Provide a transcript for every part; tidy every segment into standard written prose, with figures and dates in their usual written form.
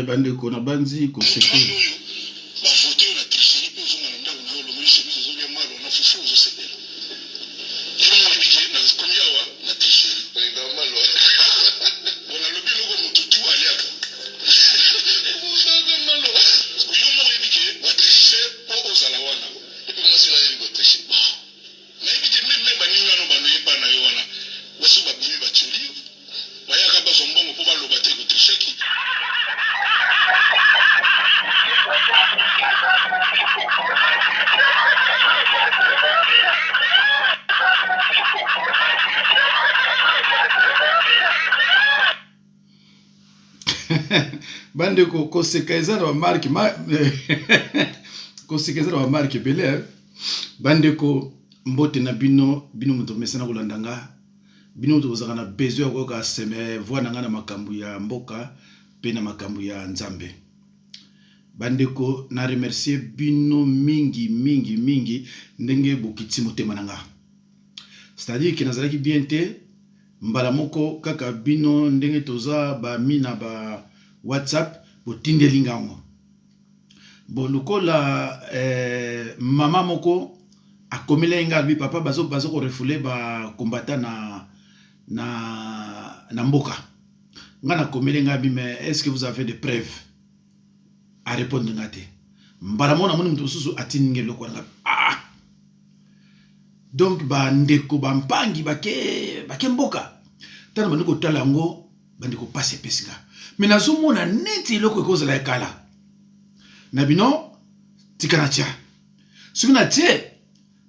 Bande kona banzi konsekwe bande ko konsekaiza na marque konsekaiza na marque belé bande ko mbote na bino muto mesana kulandanga bino muto kozaka na besoin ko ka seme voix na ngana makambu ya mboka pe na makambu ya nzambe bande ko na remercier bino mingi ndenge bokiti motema nanga c'est-à-dire que nazalaki bien te mbala moko kaka bino ndenge toza ba mina ba WhatsApp botindeli ngango bon lokola mama moko akomela inga bi papa bazo ko refoule ba combattant na mboka ngana komela inga bi mais est-ce que vous avez des preuves à répondre ngate mbala mona moni mtu susu atinge loko nga donc ba ndeko ba mpangi bake mboka tana bandiko talango bandiko passe pesinga mais nazomona neti loko ekoza la ekala na bino tikana tia sukuna tie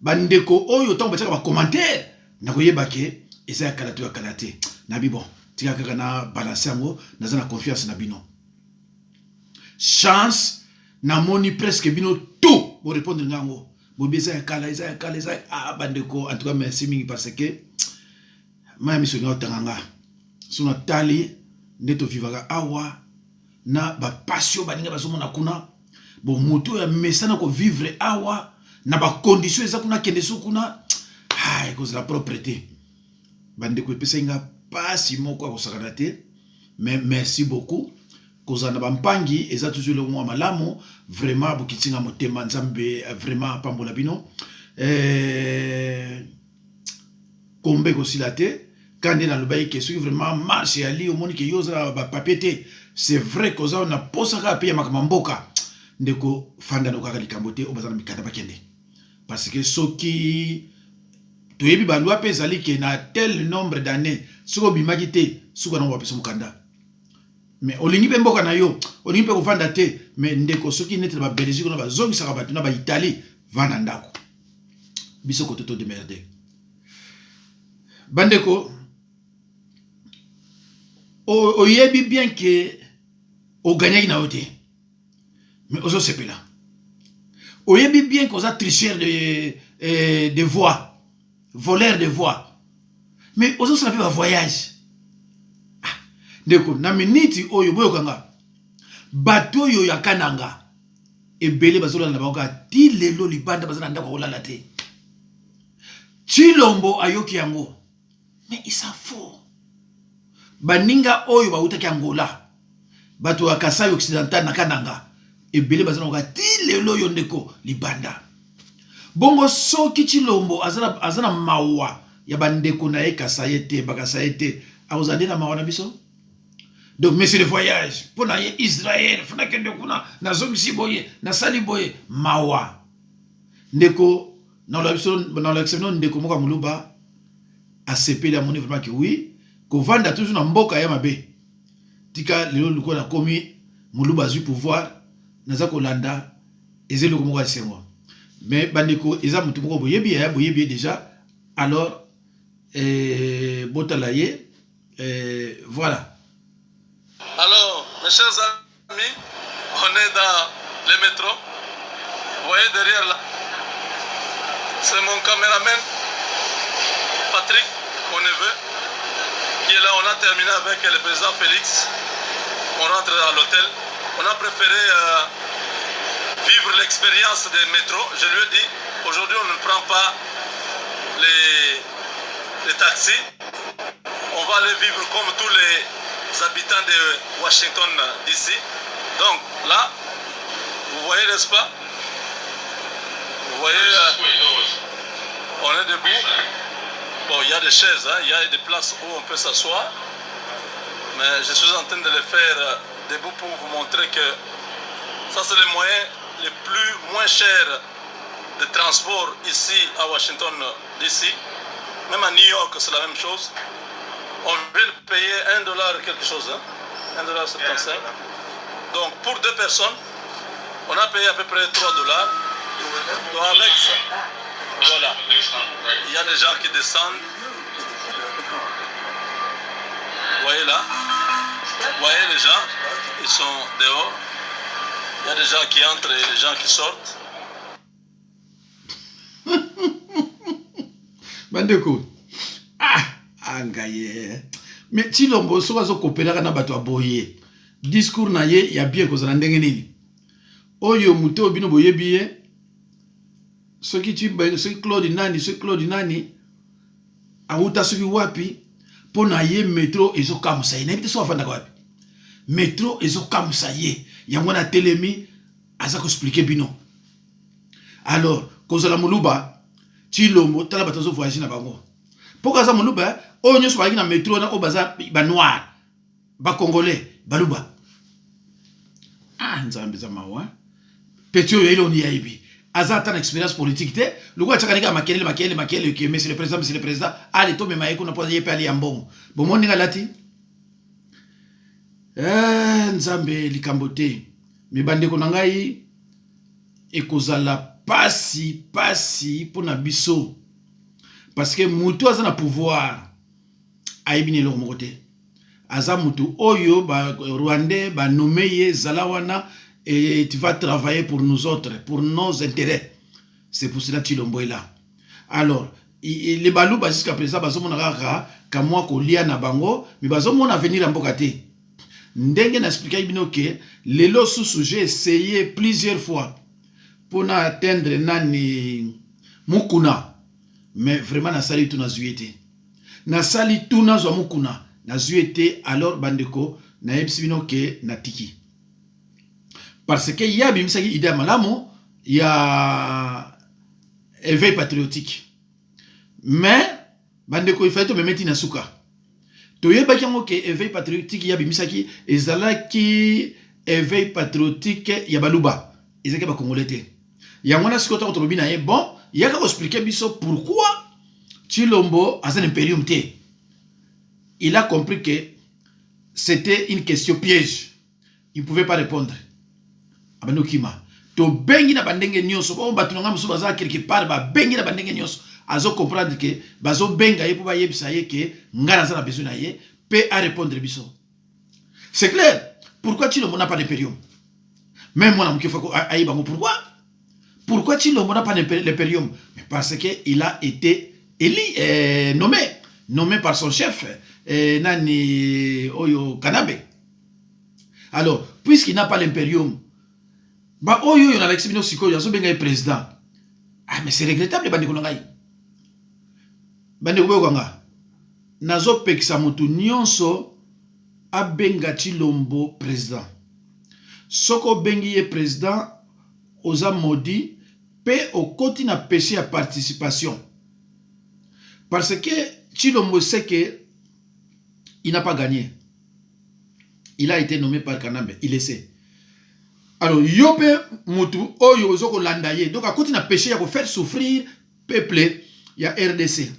bandeko oyo tango bataka ba commentaire na koyebake eza yakala to yakala te na bi bon tika kaka na balance yango naza na confiance na bino chance na moni presque bino tout pour répondre ngango bobeza yakala bandeko en tout cas merci mingi parce que ma mission na otanga suna tali ndeto vivaka awa na ba passion baninga bazomona kuna bon moto ya mesana ko vivre awa na ba condition eza kuna kende sukuna cause la propreté bandeko epesenga pasi moko akosakana te mais merci beaucoup cause na bampangi eza toujours le mwa malamu vraiment bokitinga motema nzambe vraiment pambola bino kombe kosila te quand on a le bail qui est vraiment marche à lui au monde qui ose la papier c'est vrai que ça on a posé à payer makamboka ndeko fanda no kaka likambote obazana mikata bakende parce que ceux qui to yebi ba loi pezali que na tel nombre d'années soko bimaki te soko na wapesa mukanda mais olingi pe mboka na yo olingi pe ko fanda te mais ndeko soki netre ba Belgique na ba zongi saka batu na ba Italie vana ndako biso ko toto de merde bandeko oyebi bien que o gagné na ote mais ozo sepela oyebi bien qu'on a tricheur de voix voleur de voix mais ozo sape ba voyage ndeko na minute oyo boyo kanga bato yo yakananga ebele bazola na bango ti lelo libanda bazana ndako kolala te Chilombo ayoki yango mais il s'en fout baninga oyo bautaki Angola bato ya Kasai occidental na kananga ebele bazana ko ti lelo yo ndeko libanda bongo soki Chilombo azana mawa ya bandeko na Kasai te bakasai te azande na mawa na biso donc monsieur le voyage pour na Israël funa kende kuna na zomisi boye na sali boye mawa ndeko na l'exception ndeko moka muluba asepeli amoni vraiment que oui ko vanda toujours na mboka ya mabe tika lelo luko na komi muluba zu pouvoir naza ko landa ezelo ko moka sengo Mais bandeko eza mutu moko boyebi déjà. Alors botalaye voilà. Alors mes chers amis, on est dans le métro. Vous voyez derrière là, c'est mon caméraman Patrick, mon neveu, qui est là. On a terminé avec le président Félix. On rentre à l'hôtel. On a préféré vivre l'expérience des métros. Je lui ai dit, aujourd'hui on ne prend pas les taxis. On va aller vivre comme tous les habitants de Washington d'ici. Donc là, vous voyez, n'est-ce pas? Vous voyez, on est debout. Bon, il y a des chaises, hein, il y a des places où on peut s'asseoir. Mais je suis en train de les faire debout pour vous montrer que ça, c'est le moyen le moins cher de transport ici à Washington d'ici. Même à New York, c'est la même chose. On veut payer $1 quelque chose, hein? $1,75. Donc pour 2 personnes, on a payé à peu près $3. Donc avec ça, voilà. Il y a des gens qui descendent. Vous voyez là? Vous voyez les gens, ils sont dehors. Il y a des gens qui entrent et des gens qui sortent. Bandeko. Angaye. Mais Chilombo so bazo kopelaka na bato aboye. Discours na ye ya bien kozala ndenge nini. Oyo muto obino boyebi ye. Soki Claude Nani auta soki wapi pona ye metro ezokamusa ye. Na bite so afanda wapi. Metro ezokamusa ye. Yango na telemi aza ko expliquer bino. Alors, kozala muluba Chilombo tala batazo voyager na bango. Pourquoi ça muluba o nyoso ba na metro na o baza ba noir ba congolais baluba. Nzambe za mawa. Petio yo iloni ya ibi. Aza une expérience politique te. Le gars tchakanika makele que monsieur le président allez to mema yeko na poza yepe ali yambongo. Bon moninga lati. Nzambe likambote. Me bandeko na ngai ekozala pasi pona biso. Parce que mutu aza na pouvoir aibini lo mokote. Aza mutu oyo ba Rwandais ba nommé Zalawana et tu vas travailler pour nous autres, pour nos intérêts. C'est pour cela que Chilombo est là. Alors, les balouba jusqu'à présent bazomona kaka kamwa kolia na bango, mais bazomona venir en bokate. Ndenge na expliquer bino que lelo sous j'ai essayé plusieurs fois pour atteindre nani mukuna. Mais vraiment, na sali tout na zuete. Na sali tout na zo mukuna. Na zuete, alors bandeko, na ebsibino ke na tiki. Parce que y a bimsaki idée malamo, il y a éveil patriotique. Mais, bandeko, il faut me mettre na suka. To yeba kiango ke éveil patriotique y a bimsaki, ezala ki éveil patriotique ya baluba. Ezaka ba congolais. Yangona sikota otolobi na ye bon. Il y a qu'à expliquer pourquoi Chilombo a un impérium T. Il a compris que c'était une question piège. Il ne pouvait pas répondre. Abanokima. To bengi na bandenge nyonso. Bon batunanga muso baza quelque part ba bengi na bandenge nyonso. Azo comprendre que bazo benga ye pour ba yebisa ye que ngana za na besoin na ye peut à répondre biso. C'est clair. Pourquoi Chilombo n'a pas d'impérium? Même moi na mukifako ayibango pourquoi? Pourquoi Chilombo n'a pas l'impérium? Parce qu'il a été élu, nommé par son chef, Nani Oyo Kanabe. Alors, puisqu'il n'a pas l'impérium, bah Oyo yon Alexis Bino Siko yon benga président. Ah mais c'est regrettable bandi konongai. Bandi kononga. Nazo pekisa mutu nyonso a benga Chilombo président. Soko bengi ye président oza maudit. Paix au côté na péché à participation. Parce que Chilombo sait que il n'a pas gagné. Il a été nommé par Kanambe. Il le sait. Alors, yope mutu oyo zoko landaye. Donc, à côté na péché, il faut faire souffrir peuple. Il y a RDC.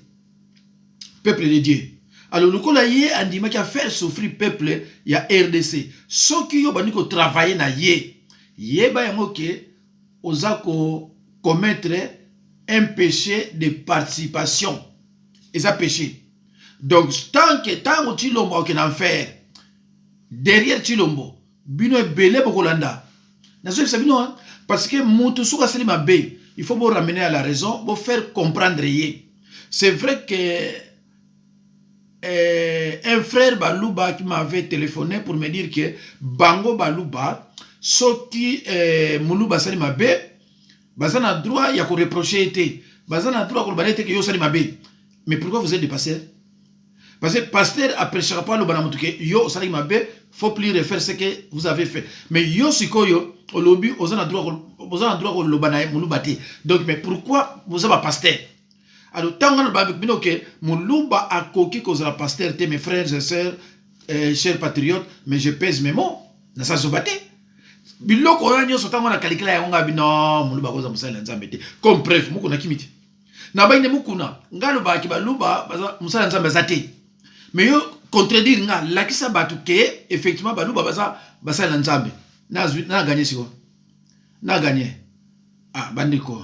Peuple de Dieu. Alors, le colaye andima qui a fait souffrir peuple, il y a RDC. Ceux qui ont travaillé na ye. Ye ba yango ke ozako commettre un péché de participation. Et ça péché. Donc, tant que Chilombo est en enfer, derrière Chilombo, bino est belé pour Kolanda. Parce que Moutoussouka Selima B, il faut vous ramener à la raison, vous faire comprendre. C'est vrai que un frère Balouba qui m'avait téléphoné pour me dire que Bango Balouba, ce qui Moulouba Selima B, Bazan a droit, il y a qu'on reprocher été. Bazan a droit qu'on balette que yo Selima B. Mais pourquoi vous êtes des pasteurs? Parce que le pasteur a prêché pas le banamoutuke, yo Selima B, faut plus refaire ce que vous avez fait. Mais yo sikoyo, au lobby, vous avez droit le banaye Mouloubati. Donc, mais pourquoi vous avez un pasteur? Alors, tant que Moulouba a coquille cause la pasteur, mes frères et sœurs, chers patriotes, mais je pèse mes mots. N'a ça se battre. Biloko oyo so tango na kalikila ya nga bino Moulouba koza musala nzambe te. Comme preuve, mukuna kimiti. Na baine mukuna, ngalo ba ki baluba baza musala nzambe zate. Mais yo contredire nga lakisa batu ke effectivement baluba baza basala nzambe. Na gagné siko. Na gagné. Ah, bandiko.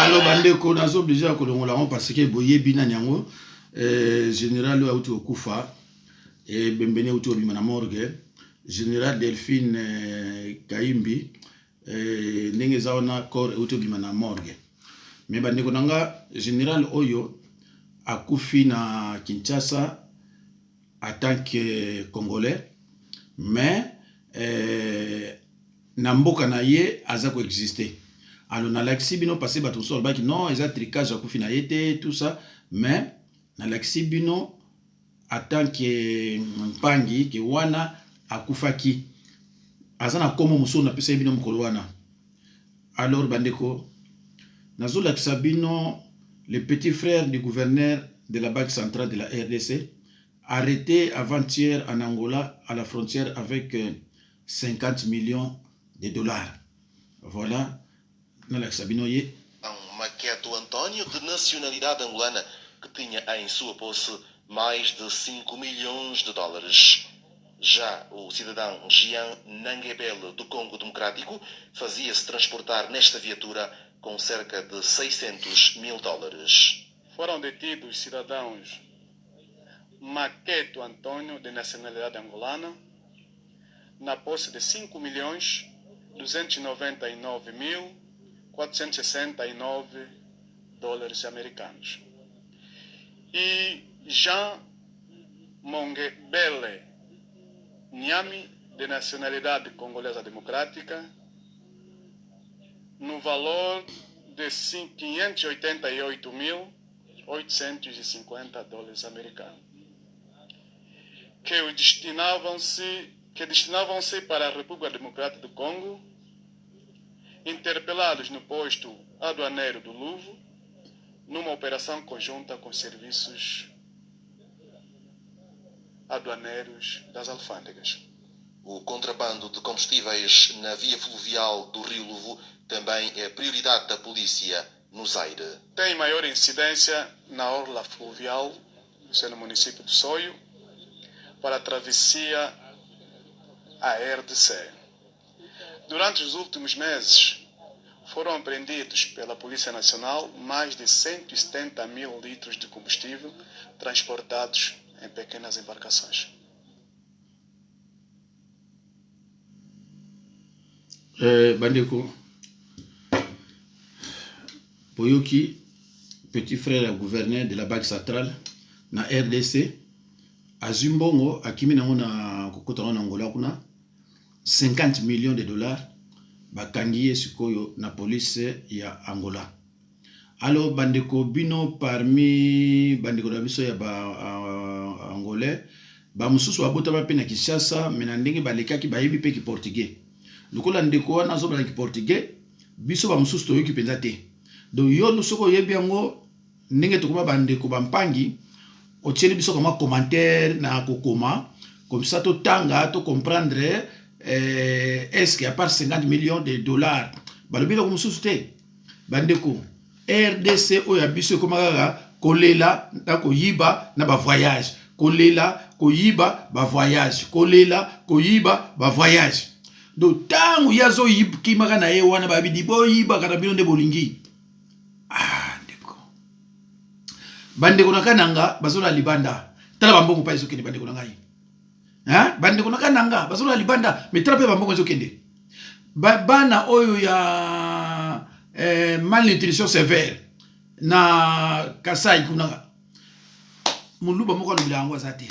Alors, bandeko, nous sommes obligés à Kolongola parce que Boye Bina Nyango, général Outi Okufa, et Bembene Outi Obimana Morgue, général Delphine Kaimbi, Nengezaona Kor Outi Obimana Morgue. Mais bandeko nanga, général Oyo, Akufi na Kinshasa, en tant que Congolais, mais Namboka na ye azako exister. Alors, dans l'axibino, passé bateau sol, non, ils ont tricage à Koufina tout ça, mais dans l'axibino, en tant que Mpangi, que Wana, à Koufaki, Azana Komo Mousso, n'a pas sabino Mkolwana. Alors, Bandeko, dans l'axibino, le petit frère du gouverneur de la Banque centrale de la RDC, arrêté avant-hier en Angola, à la frontière, avec 50 millions de dollars. Voilà. Maqueto Antônio, de nacionalidade angolana, que tinha em sua posse mais de 5 milhões de dólares. Já o cidadão Jean Nangebele, do Congo Democrático, fazia-se transportar nesta viatura com cerca de 600 mil dólares. Foram detidos cidadãos Maqueto Antônio, de nacionalidade angolana, na posse de 5.299.469 dólares americanos. E Jean Mongebele Nyami, de nacionalidade congolesa democrática no valor de 588.850 dólares americanos, que destinavam-se para a República Democrática do Congo, interpelados no posto aduaneiro do Luvo, numa operação conjunta com serviços aduaneiros das alfândegas. O contrabando de combustíveis na via fluvial do Rio Luvo também é prioridade da polícia no Zaire. Tem maior incidência na orla fluvial, no município de Soio, para a travessia à RDC. Durante os últimos meses, foram apreendidos pela Polícia Nacional mais de 170 mil litros de combustível transportados em pequenas embarcações. Bandeko Boyoki, petit frère gouverneur de la Banque centrale na RDC, azumbongo akimina na kokota na Angola kuna 50 millions de dollars bakangiye sikoyo na police ya Angola. Alors bandeko bino parmi bandeko na biso ya ba angolais ba mususu abota ba pena Kinshasa mena ndenge balekaki bayibi pe ki portugais. Lokola ndeko wana zobala ki portugais biso ba mususu toyoki penza te. Donc yo lusoko yebi yango ndenge tokoma bandeko bampangi otieli biso comme commentaire na kokoma comme ça to tanga to comprendre est-ce qu'il y a pas 50 millions de dollars balobi ko mususu te bandeko RDC oya biso komaka kolela na koyiba na ba voyage kolela koyiba ba voyage kolela koyiba ba voyage donc tangu yazo yibkimaka na ye wana babidi boyiba kana bino nde bolingi ndeko bandeko na kananga bazola libanda tala bambongo pa ezokende bandeko na ngai bandeko na kananga bazola libanda mais tala pe bambongo ezokende bana oyo ya malnutrition sévère na Kasai kuna muluba moko lo bilango azate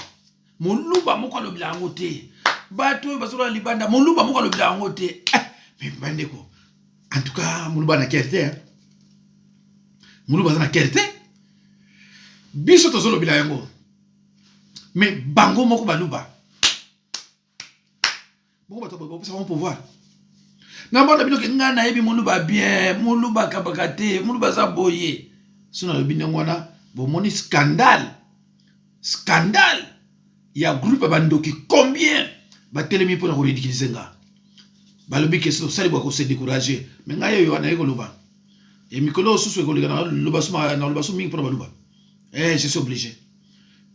muluba moko lo bilango te bato oyo bazola libanda muluba moko lo bilango te mais bandeko en tout cas muluba na kerte muluba na kerte biso tozolo bilango mais bango moko baluba moko bato bopesa mon pouvoir na bana bino ke ngana yebi muluba bien muluba kabakate muluba za boye sona lo binengo na bomoni scandale ya groupe bandoki combien batelemi pour na ridiculiser nga balobi ke so sali bako se décourager mais ngayo yo na yeko loba et mikolo susu ko ligana loba suma na loba sumi pour baluba je suis obligé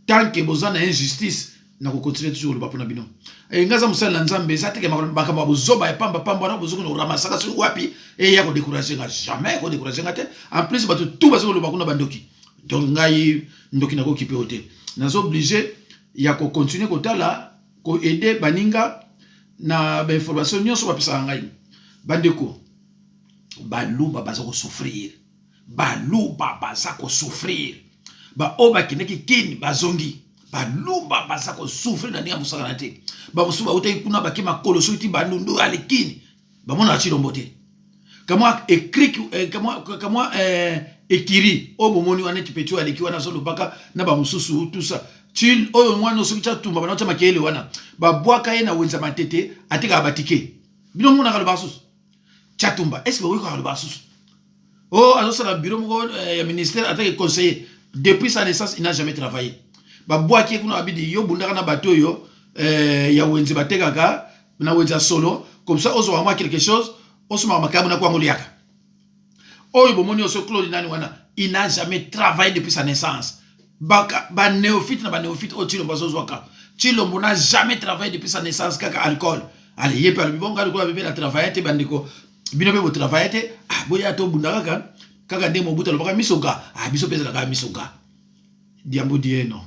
tant que bozana injustice na ko continuer toujours loba pona bino ngaza musala nzambe zateke makamba bozoba e pamba na bozuko no ramasaka so wapi ya ko décourager nga jamais ko décourager nga te en plus bato tout bazoko loba kuna bandoki donc ngai ndoki na ko kipe hotel nazo obligé ya ko continuer ko tala ko aider baninga na ba information nyonso ba pesa ngai bandeko baluba bazako souffrir baluba bazako souffrir ba oba kineki kini bazongi baluba bazako souffrir na nia musaka na te ba musuba utai kuna bakima koloso ti bandundu alikini ba mona chilombo te kama écrit kama ekiri o bomoni wana tipetu alikiwa na solo baka na ba mususu tout ça til oyo mwana so kicha tumba bana tama kele wana ba bwaka ye na wenza matete atika abatike bino mona ka basus chatumba est-ce que oui ka basus oh azo la bureau moko ya ministère attaque conseiller depuis sa naissance il n'a jamais travaillé ba bwaki kuna abidi yo bundaka na bato yo ya wenza bateka ka na wenza solo comme ça ozo wa quelque chose osuma makabu na kwa ngoliaka oyo bomoni oso Claude nani wana il n'a jamais travaillé depuis sa naissance ba néophyte na ba néophyte o Chilombo bazozwaka Chilombo n'a jamais travaillé depuis sa naissance kaka alcool allez yepe albibonga ko bébé na travailler te bandiko bino be bo travailler te boya to bundaka kaka ndemo buta lobaka misoga biso pesa la misoga diambo dieno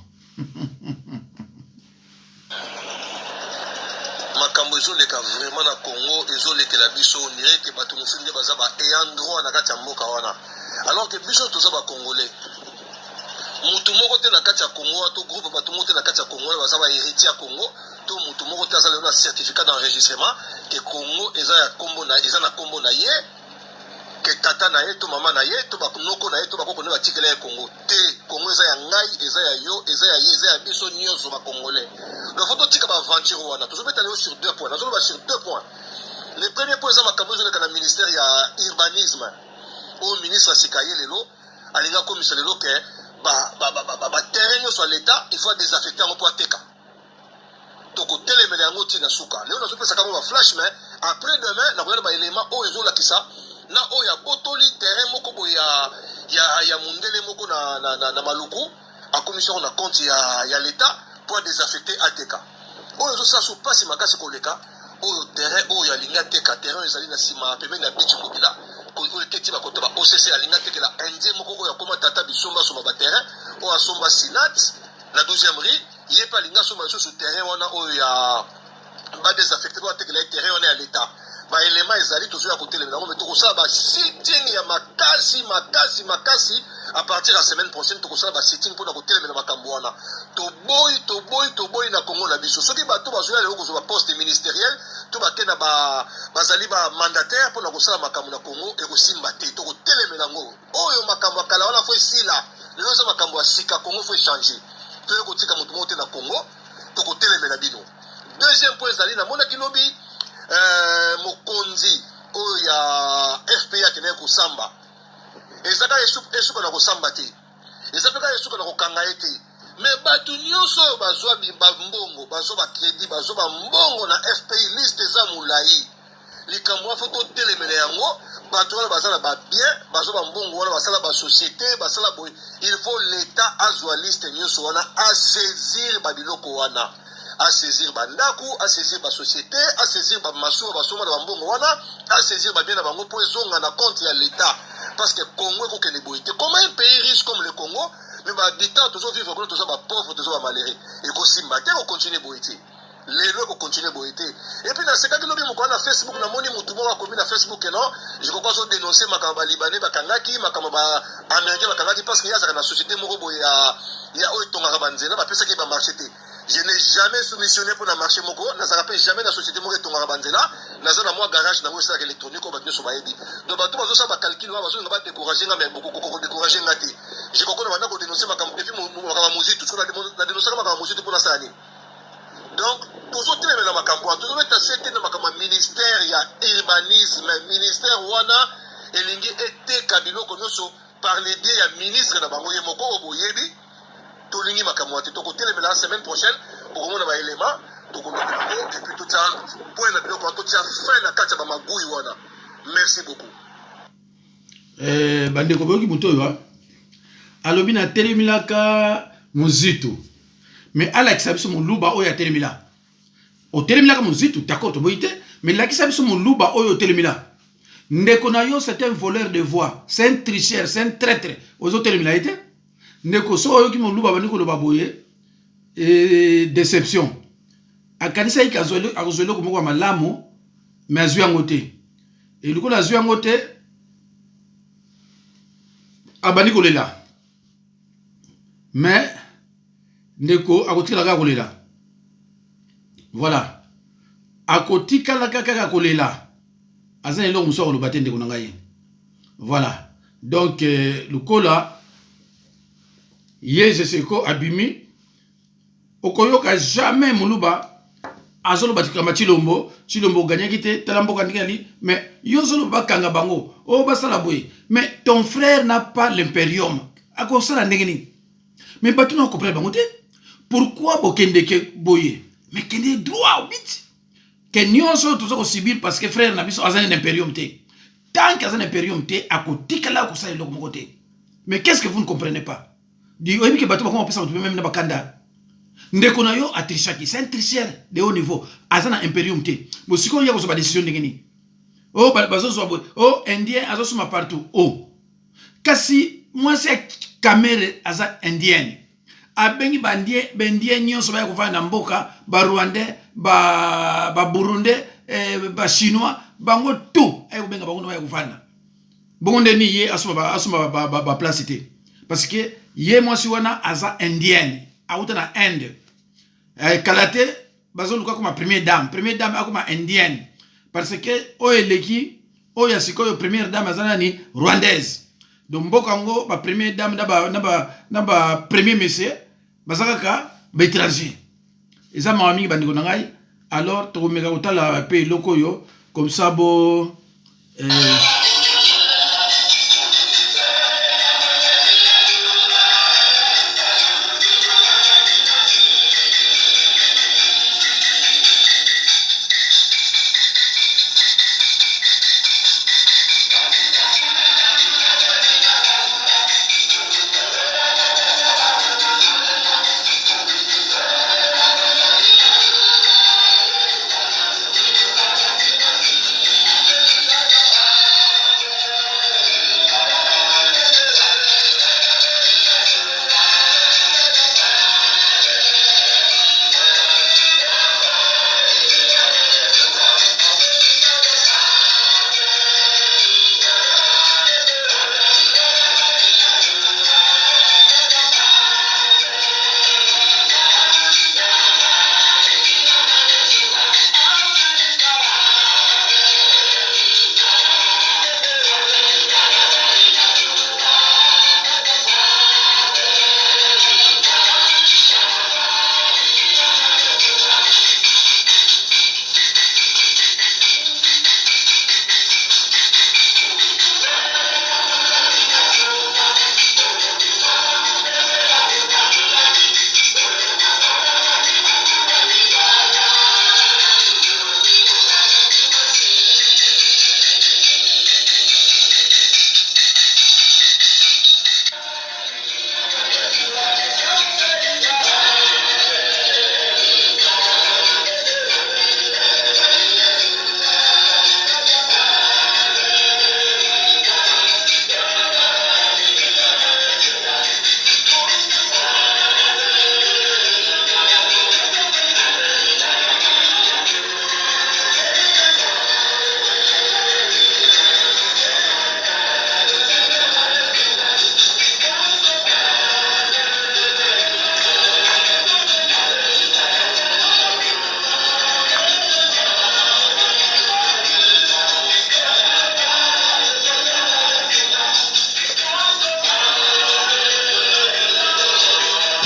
makambo ezoleka vraiment na Congo ezolekela biso onire ke bato mosusu nde baza ba ayant droit na kati ya mboka wana alors que biso toza ba congolais mutu moko te na kati ya Congo to groupe bato moko te na kati ya Congo baza ba héritier ya Congo to mutu moko te aza lelo na certificat d'enregistrement ke Congo eza ya kombo na eza na kombo na ye ke tata na ye to mama na ye to bakunoko na ye to bakoko ne batikela ye Congo te. Congo eza ya ngai, eza ya yo, eza ya ye, eza ya biso nyonso ba Congolais. Donc faut tika ba aventure wana toujours mettre sur 2 points. Nazo ba sur 2 points. Le premier point eza makambo zo na ministère ya urbanisme au ministre Sikaye lelo alinga komisa lelo ke ba terrain sur l'état il faut désaffecter en pour teka. Toko telemele yango tina suka. Leo nazo pesa kama ba flash mais après demain na koyeba ba élément o ezo la kisa na oya botoli terrain moko boya ya mundele moko na maluku a commission na compte ya l'état pour désaffecter ATK. Oyo ça sous passe makasi koleka oyo terrain oyo alinga teka terrain ezali na sima pembe na bitu mobila ko teti ba koto ba OCC alinga teka la indien moko oyo koma tata bisomba soma ba terrain o asomba sinat la 12e rue yé pa linga soma sur terrain wana oyo ya ba désaffecter pour teka la terrain on est à l'état. Ba élément ezali toujours à côté les mais to ko ça ba sitting ya makasi à partir de la semaine prochaine to ko ça ba sitting pour na côté les makambo wana to boy na Congo na biso soki ba to ba zoya le ko ba poste ministériel to ba tena bazali ba mandataire pour na ko ça makambo na Congo et ko simba te to ko telemela ngo oyo makambo kala wana fo sila lelo za makambo sika Congo faut changer to ko tika mutu mote na Congo to ko telemela bino. Deuxième point ezali na mona kilobi mokonzi oya FPA kene ko samba ezaka esuka na ko samba te ezaka esuka na ko kanga ete mais batu nyonso bazwa bimba mbongo bazwa ba crédit bazwa ba mbongo na FPI liste za mulai likamwa foto telemele yango batu wana bazala ba bien bazwa ba mbongo wana basala ba société basala boy il faut l'état azwa liste nyonso wana a saisir ba biloko wana à saisir bandaku, à saisir ba société, à saisir ba masou, ba soma ba mbongo wana, à saisir ba bien ba ngo pour zonga na compte ya l'état parce que Congo ko kene boité. Comment un pays riche comme le Congo, mais ba habitants toujours vivre comme toujours ba pauvre, toujours ba malheureux et ko simbate ko continuer boité. Les lois ko continuer boité. Et puis dans ce cas que nous bimoko na Facebook na moni mutu mo ko na Facebook non, je crois qu'on dénoncer makamba libanais ba kangaki, makamba américain ba kangaki parce qu'il y a ça na société moko boya ya oyo tonga banzela ba pesa ki ba marché. Je n'ai jamais soumissionné pour le marché moko, je ne rappelle jamais la société moko ton Rabanzela, dans un mois garage na mosa électronique au battu sur Baïdi. Donc bateau bazo ça ba calcul va bazo va décourager mais beaucoup décourager ngati. Je crois qu'on va dénoncer ma campagne ma musique tout ça la dénoncer ma musique pour la sani. Donc toujours télé dans ma campagne, toujours mettre c'était dans ma campagne ministère ya urbanisme, ministère wana elingi été kabilo konoso par les biais ya ministre na bango yemoko oboyebi. Tolingi makamwate to côté la semaine prochaine pour qu'on ait élément to ko et puis tout ça point na bilo ko to ça fin na kati ba magui wana. Merci beaucoup. Bande ko boki mutoyo alobi na telemilaka muzitu mais Alex abiso muluba oyo telemila o telemilaka muzitu d'accord to boite mais la ki sabiso muluba oyo telemila ndeko na yo c'est un voleur de voix, c'est un tricheur, c'est un traître ozo telemila ite ndeko so oyo ki moluba baniko lo baboye et déception akanisa ikazwele akuzwele ko moko malamu mais azwi yango te et liko la azwi yango te abani kolela mais ndeko akotika la kolela voilà akotika la kaka kolela azana lo muso ko lo batende ko ngai voilà donc lukola Yé, je sais quoi, abimi. Okoyoka jamais muluba. Azolo batikama chilombo gagné kite, talambo kandikali. Mais yozolo bakanga bango. Oh basala boy. Mais ton frère n'a pas l'impérium. Ako sala ndengeni. Mais batu na comprendre bango te. Pourquoi bokende ke boye? Mais kende droit au bit. Ken nyonso tozoko subir parce que frère na biso azana l'impérium te. Tant qu'azana l'impérium te, ako tikala ko sala loko moko te. Mais qu'est-ce que vous ne comprenez pas? Di oyebi ke bato bakoma pesa bato même na bakanda ndeko na yo atrichaki c'est un tricheur de haut niveau azana imperium te bo siko ya ko so ba décision ndengeni oh bazo so bo oh indien azo suma partout oh kasi moi c'est caméra aza indienne abengi bandien nyonso ba ko fa na mboka ba rwandais ba burundais ba chinois bango tout ay ko benga bango ba ko fa na bongo ndeni ye asuma ba place te parce que ye moi si wana aza indienne auta na Inde kalate bazoluka comme première dame akoma indienne parce que oyo eleki oyo ya sikoyo première dame aza nani rwandaise donc mboka yango ba première dame na ba premier monsieur baza kaka baétranger eza mawa mingi bandeko na ngai alors tokomeka kotala pe eloko oyo comme ça bo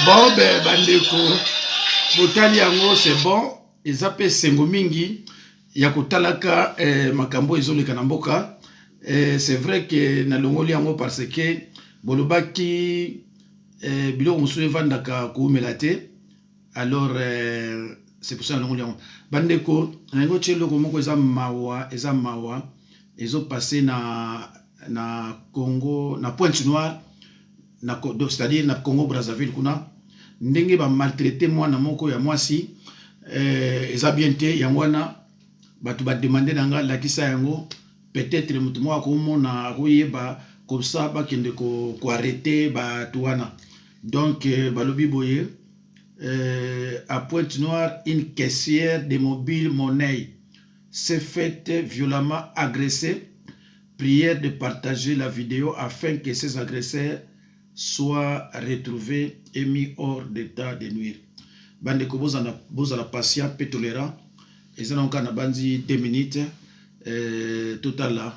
bon ben bandeko botali yango c'est bon eza pe sengo mingi ya kotalaka makambo ezoleka na mboka c'est vrai que nalongoli yango parce que bolobaki biloko mosusu evandaka koumela te alors c'est pour ça nalongoli yango bandeko nango tie eloko moko eza mawa ezopasse na Congo na Pointe-Noire c'est-à-dire na Congo Brazzaville kuna ndenge ba maltraité mwana moko ya mwasi eza bien te yango wana batu ba demander nanga lakisa yango peut-être mutu moko akomona akoyeba comme ça bakende ko arrêter batu wana donc balobi boye à Pointe-Noire une caissière de mobile monnaie s'est faite violemment agresser. Prière de partager la vidéo afin que ces agresseurs soient retrouvés et mis hors d'état de nuire. Bandeko bozala patient pe tolérant. Eza na kana banzi 2 minutes total là.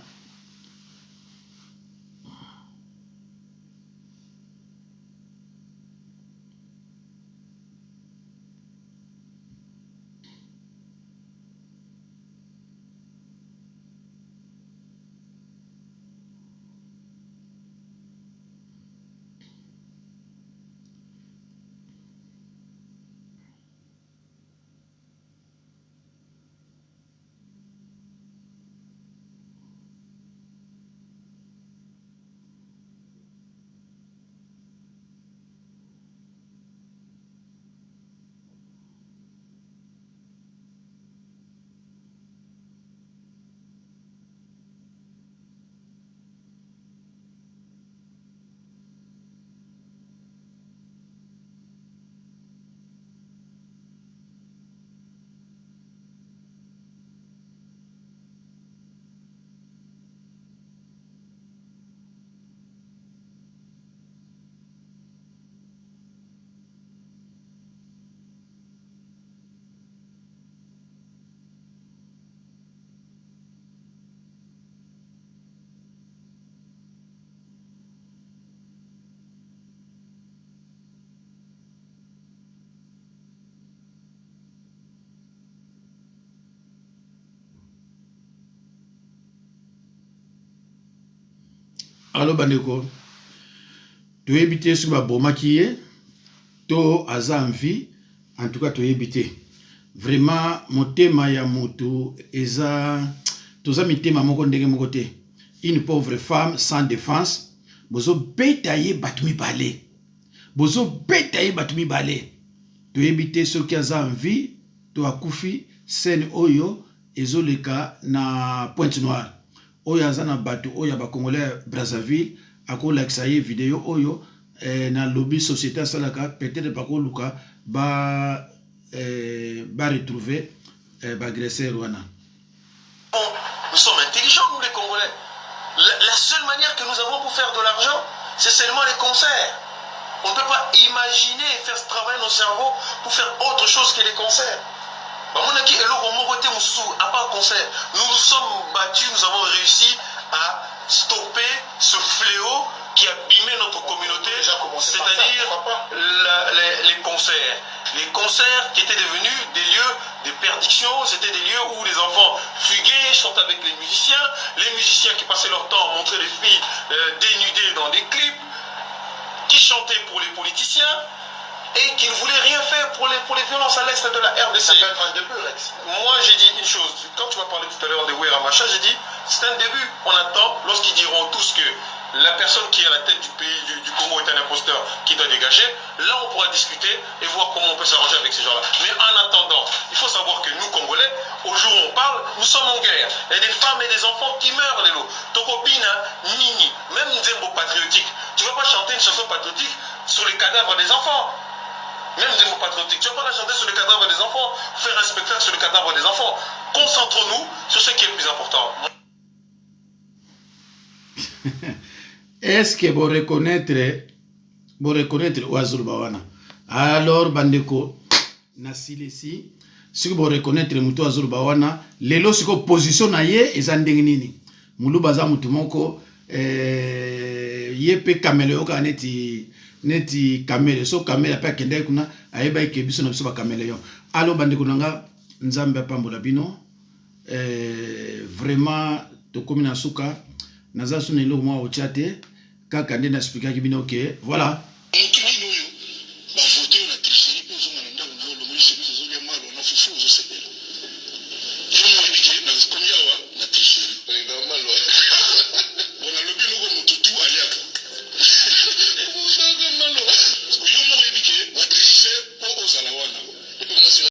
Alors bandeko, tu éviter sur ma boma qui est, to aza envie, en tout cas tu éviter. Vraiment, mon thème ya moto, eza, tous amis thème moko ndenge moko te. Une pauvre femme sans défense, bozo betaye batumi balé. Bozo betaye batumi balé. Tu éviter ceux qui aza envie, tu akufi, scène oyo, ezoleka na Pointe-Noire. Oyo aza na batu oyo ba Congolais Brazzaville akolakisa ye vidéo oyo na lobby société salaka peut-être bako luka ba retrouver ba agresseur wana. Nous sommes intelligents nous les Congolais. La seule manière que nous avons pour faire de l'argent, c'est seulement les concerts. On ne peut pas imaginer et faire travailler nos cerveaux pour faire autre chose que les concerts. À part concert, nous nous sommes battus, nous avons réussi à stopper ce fléau qui abîmait notre communauté, c'est-à-dire les concerts. Les concerts qui étaient devenus des lieux de perdition, c'était des lieux où les enfants fuguaient, chantaient avec les musiciens qui passaient leur temps à montrer les filles dénudées dans des clips, qui chantaient pour les politiciens, et qui ne voulait rien faire pour les violences à l'est de la RDC. Moi j'ai dit une chose, quand tu m'as parlé tout à l'heure de Wera Macha, j'ai dit c'est un début, on attend, lorsqu'ils diront tous que la personne qui est à la tête du pays du Congo est un imposteur qui doit dégager, là on pourra discuter et voir comment on peut s'arranger avec ces gens-là. Mais en attendant, il faut savoir que nous Congolais, au jour où on parle, nous sommes en guerre. Il y a des femmes et des enfants qui meurent, les lots. Tokobina, Nini, même Nzembo patriotique. Tu ne vas pas chanter une chanson patriotique sur les cadavres des enfants. Même des mots patriotiques. Tu ne vas pas la chanter sur le cadavre des enfants, faire un spectacle sur le cadavre des enfants. Concentrons-nous sur ce qui est le plus important. Est-ce que vous reconnaître Oazul Bawana? Alors, bandeko, nasilesi, si vous reconnaître Moutou Azul Bawana, lelo siko position na ye ezandeng nini. Moulou baza mutumoko, yepe kameleon ka neti kamele so kamele pa kende kuna ayeba ikebiso na biso ba kameleon. Alors bandeko nanga nzambe pambola bino, vraiment to komina suka naza sunelo mwa ochate kaka nde na expliquer ki bino ke voilà